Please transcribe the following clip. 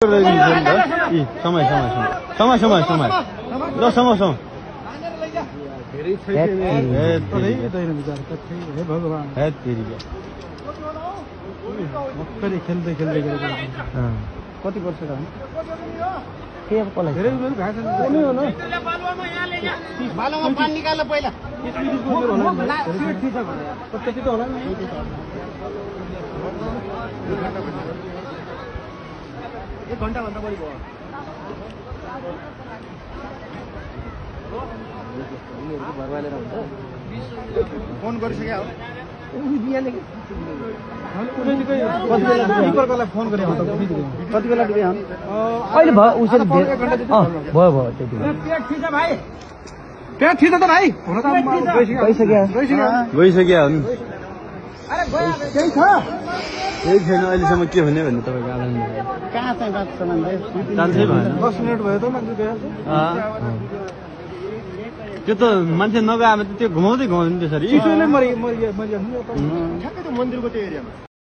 समय ल समय खेल्दै कति वर्ष पानी निकाल पहिला एक घंटा भन्दा बढी भयो फोन गरिसक्यो हो फोन गरे कति बेला अहिले भयो उसरी भयो पेट थिच्छ त भाइ गइसक्यो नि केही छैन अहिलेसम्म के भन्ने तपाईँको आनन्द कहाँ चाहिँ बात जान्छै भएन 10 मिनट भयो त त्यो त मान्छे नगए त्यो घुमाउँदै त्यसरी ठ्याक्कै त्यो मन्दिरको त्यो एरियामा